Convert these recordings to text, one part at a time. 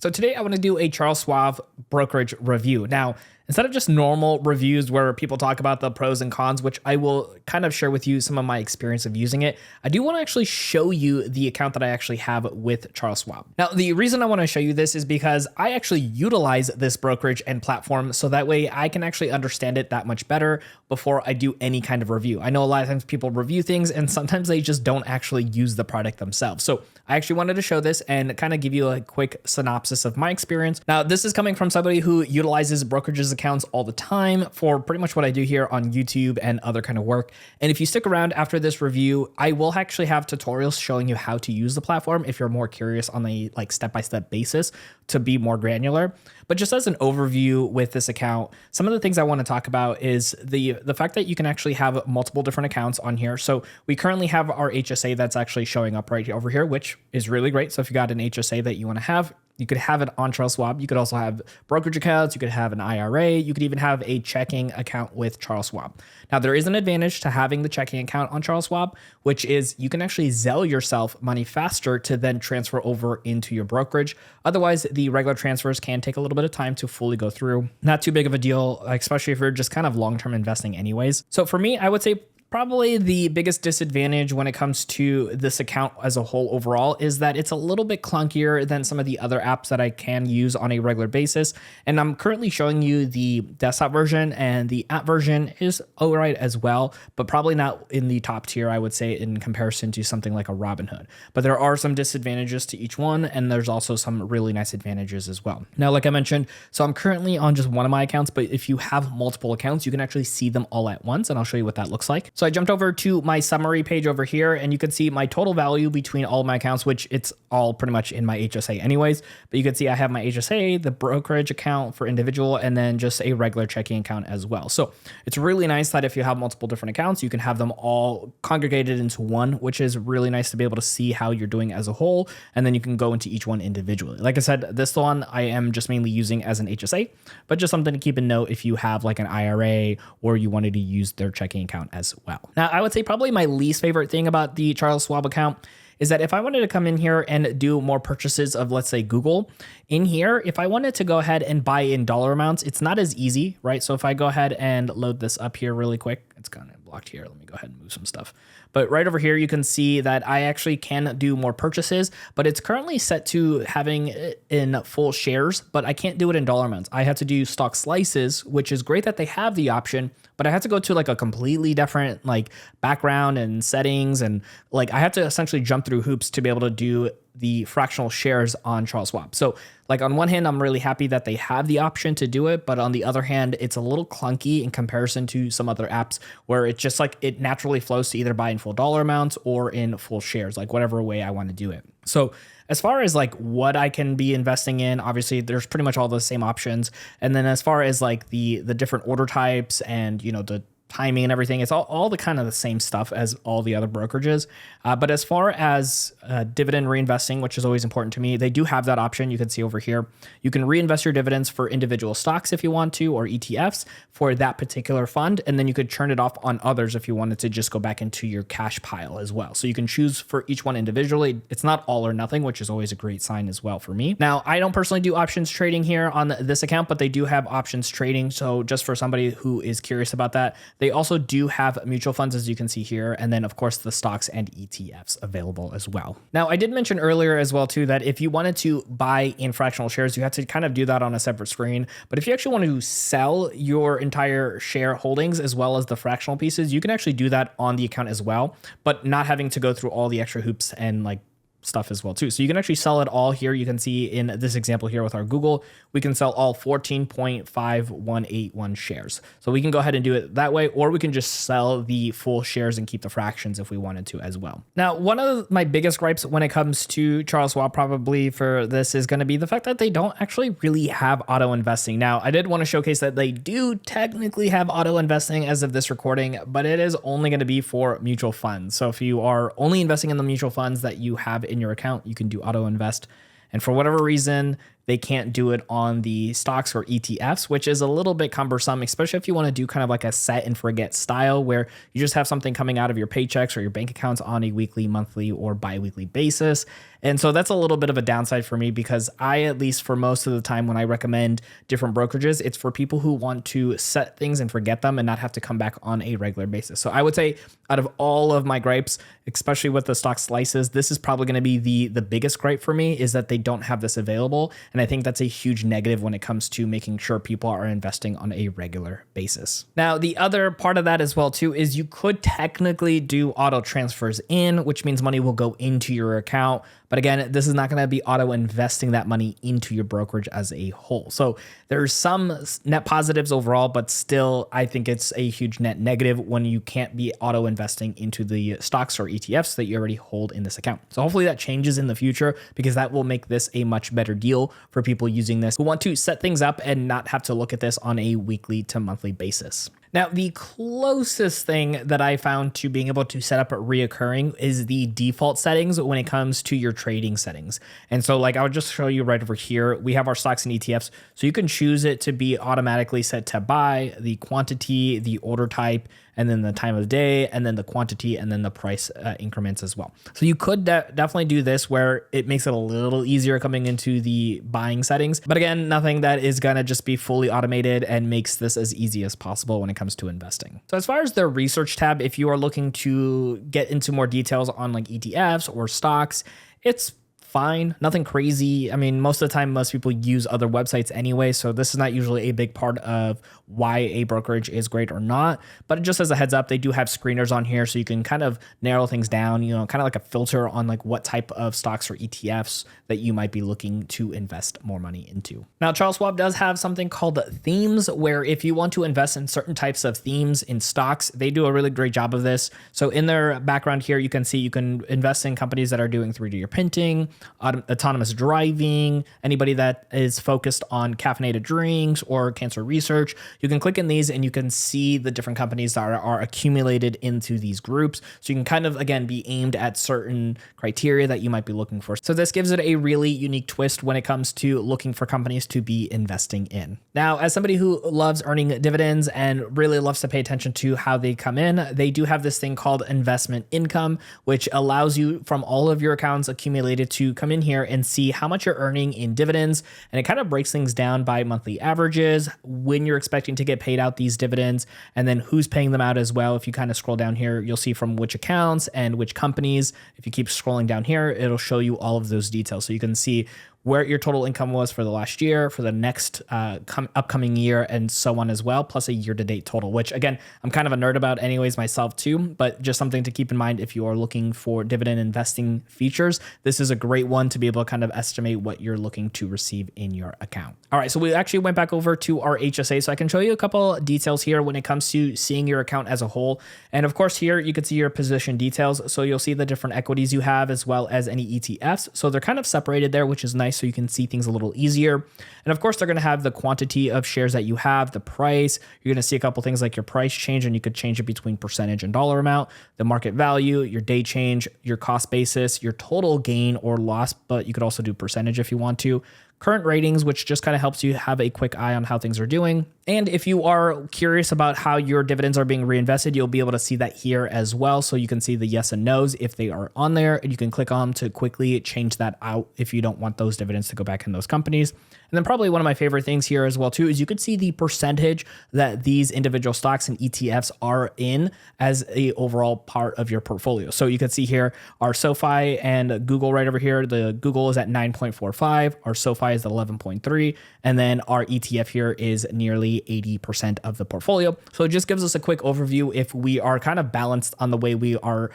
So today I want to do a Charles Schwab brokerage review. Now, instead of just normal reviews where people talk about the pros and cons, which I will kind of share with you some of my experience of using it, I do want to actually show you the account that I actually have with Charles Schwab. Now, the reason I want to show you this is because I actually utilize this brokerage and platform so that way I can actually understand it that much better before I do any kind of review. I know a lot of times people review things and sometimes they just don't actually use the product themselves. So I actually wanted to show this and kind of give you a quick synopsis of my experience. Now, this is coming from somebody who utilizes brokerages accounts all the time for pretty much what I do here on YouTube and other kind of work. And if you stick around after this review, I will actually have tutorials showing you how to use the platform if you're more curious on a step-by-step basis to be more granular. But just as an overview with this account, some of the things I want to talk about is the fact that you can actually have multiple different accounts on here. So we currently have our HSA that's actually showing up right over here, which is really great. So if you got an HSA that you want to have, you could have it on Charles Schwab. You could also have brokerage accounts. You could have an IRA. You could even have a checking account with Charles Schwab. Now, there is an advantage to having the checking account on Charles Schwab, which is you can actually Zelle yourself money faster to then transfer over into your brokerage. Otherwise, the regular transfers can take a little bit of time to fully go through. Not too big of a deal, especially if you're just kind of long-term investing anyways. So for me, I would say probably the biggest disadvantage when it comes to this account as a whole overall is that it's a little bit clunkier than some of the other apps that I can use on a regular basis. And I'm currently showing you the desktop version, and the app version is all right as well, but probably not in the top tier, I would say, in comparison to something like a Robinhood. But there are some disadvantages to each one, and there's also some really nice advantages as well. Now, like I mentioned, so I'm currently on just one of my accounts, but if you have multiple accounts, you can actually see them all at once, and I'll show you what that looks like. So I jumped over to my summary page over here, and you can see my total value between all of my accounts, which it's all pretty much in my HSA anyways. But you can see I have my HSA, the brokerage account for individual, and then just a regular checking account as well. So it's really nice that if you have multiple different accounts, you can have them all congregated into one, which is really nice to be able to see how you're doing as a whole. And then you can go into each one individually. Like I said, this one I am just mainly using as an HSA, but just something to keep in note if you have like an IRA or you wanted to use their checking account as well. Now, I would say probably my least favorite thing about the Charles Schwab account is that if I wanted to come in here and do more purchases of, let's say, Google, in here, if I wanted to go ahead and buy in dollar amounts, it's not as easy, right? So if I go ahead and load this up here really quick, it's kind of blocked here. Let me go ahead and move some stuff. But right over here, you can see that I actually can do more purchases, but it's currently set to having it in full shares, but I can't do it in dollar amounts. I have to do stock slices, which is great that they have the option, but I have to go to like a completely different like background and settings. And like I have to essentially jump through hoops to be able to do the fractional shares on Charles Schwab. So like on one hand, I'm really happy that they have the option to do it, but on the other hand, it's a little clunky in comparison to some other apps where it's just like it naturally flows to either buy in full dollar amounts or in full shares, like whatever way I want to do it. So as far as like what I can be investing in, obviously there's pretty much all the same options. And then as far as like the different order types and, you know, the timing and everything, it's all the kind of the same stuff as all the other brokerages. But as far as dividend reinvesting, which is always important to me, they do have that option. You can see over here, you can reinvest your dividends for individual stocks if you want to, or ETFs for that particular fund. And then you could turn it off on others if you wanted to just go back into your cash pile as well. So you can choose for each one individually. It's not all or nothing, which is always a great sign as well for me. Now, I don't personally do options trading here on this account, but they do have options trading. So just for somebody who is curious about that, they also do have mutual funds, as you can see here, and then of course the stocks and ETFs available as well. Now, I did mention earlier as well too that if you wanted to buy in fractional shares, you have to kind of do that on a separate screen. But if you actually want to sell your entire share holdings as well as the fractional pieces, you can actually do that on the account as well, but not having to go through all the extra hoops and like stuff as well too. So you can actually sell it all here. You can see in this example here with our Google, we can sell all 14.5181 shares. So we can go ahead and do it that way, or we can just sell the full shares and keep the fractions if we wanted to as well. Now, one of my biggest gripes when it comes to Charles Schwab probably for this is going to be the fact that they don't actually really have auto investing. Now, I did want to showcase that they do technically have auto investing as of this recording, but it is only going to be for mutual funds. So if you are only investing in the mutual funds that you have in your account, you can do auto invest. And for whatever reason, they can't do it on the stocks or ETFs, which is a little bit cumbersome, especially if you want to do kind of like a set and forget style where you just have something coming out of your paychecks or your bank accounts on a weekly, monthly, or bi-weekly basis. And so that's a little bit of a downside for me because I, at least for most of the time when I recommend different brokerages, it's for people who want to set things and forget them and not have to come back on a regular basis. So I would say out of all of my gripes, especially with the stock slices, this is probably going to be the biggest gripe for me, is that they don't have this available. And I think that's a huge negative when it comes to making sure people are investing on a regular basis. Now, the other part of that as well too is you could technically do auto transfers in, which means money will go into your account. But again, this is not going to be auto investing that money into your brokerage as a whole. So there's some net positives overall, but still, I think it's a huge net negative when you can't be auto investing into the stocks or ETFs that you already hold in this account. So hopefully that changes in the future, because that will make this a much better deal for people using this who want to set things up and not have to look at this on a weekly to monthly basis. Now, the closest thing that I found to being able to set up a reoccurring is the default settings when it comes to your trading settings. And so like I would just show you right over here, we have our stocks and ETFs. So you can choose it to be automatically set to buy, the quantity, the order type, and then the time of day, and then the quantity, and then the price increments as well. So you could definitely do this where it makes it a little easier coming into the buying settings. But again, nothing that is gonna just be fully automated and makes this as easy as possible when it comes to investing. So as far as the research tab, if you are looking to get into more details on like ETFs or stocks, it's fine, nothing crazy. I mean, most of the time, most people use other websites anyway, so this is not usually a big part of why a brokerage is great or not. But just as a heads up, they do have screeners on here, so you can kind of narrow things down, you know, kind of like a filter on like what type of stocks or ETFs that you might be looking to invest more money into. Now, Charles Schwab does have something called themes, where if you want to invest in certain types of themes in stocks, they do a really great job of this. So in their background here, you can see you can invest in companies that are doing 3D printing, autonomous driving, anybody that is focused on caffeinated drinks or cancer research. You can click in these and you can see the different companies that are accumulated into these groups. So you can kind of, again, be aimed at certain criteria that you might be looking for. So this gives it a really unique twist when it comes to looking for companies to be investing in. Now, as somebody who loves earning dividends and really loves to pay attention to how they come in, they do have this thing called investment income, which allows you from all of your accounts accumulated to come in here and see how much you're earning in dividends. And it kind of breaks things down by monthly averages, when you're expecting to get paid out these dividends, and then who's paying them out as well. If you kind of scroll down here, you'll see from which accounts and which companies. If you keep scrolling down here, it'll show you all of those details. So you can see where your total income was for the last year, for the next upcoming year, and so on as well, plus a year-to-date total, which again, I'm kind of a nerd about anyways myself too, but just something to keep in mind if you are looking for dividend investing features. This is a great one to be able to kind of estimate what you're looking to receive in your account. All right, so we actually went back over to our HSA, so I can show you a couple details here when it comes to seeing your account as a whole. And of course here, you can see your position details. So you'll see the different equities you have as well as any ETFs. So they're kind of separated there, which is nice, so you can see things a little easier. And of course, they're going to have the quantity of shares that you have, the price. You're going to see a couple things like your price change, and you could change it between percentage and dollar amount, the market value, your day change, your cost basis, your total gain or loss, but you could also do percentage if you want to. Current ratings, which just kind of helps you have a quick eye on how things are doing. And if you are curious about how your dividends are being reinvested, you'll be able to see that here as well. So you can see the yes and no's if they are on there, and you can click on to quickly change that out if you don't want those dividends to go back in those companies. And then probably one of my favorite things here as well too is you could see the percentage that these individual stocks and ETFs are in as a overall part of your portfolio. So you can see here our SoFi and Google right over here. The Google is at 9.45, our SoFi is 11.3, and then our ETF here is nearly 80% of the portfolio. So it just gives us a quick overview if we are kind of balanced on the way we are,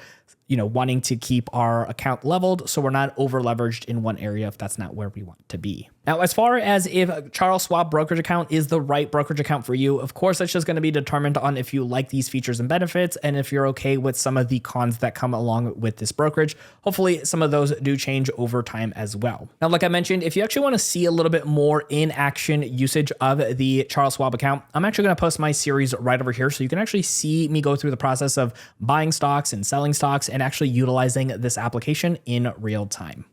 you know, wanting to keep our account leveled, so we're not over leveraged in one area if that's not where we want to be. Now, as far as if a Charles Schwab brokerage account is the right brokerage account for you, of course, that's just going to be determined on if you like these features and benefits, and if you're okay with some of the cons that come along with this brokerage. Hopefully, some of those do change over time as well. Now, like I mentioned, if you actually want to see a little bit more in action usage of the Charles Schwab account, I'm actually going to post my series right over here, so you can actually see me go through the process of buying stocks and selling stocks and actually utilizing this application in real time.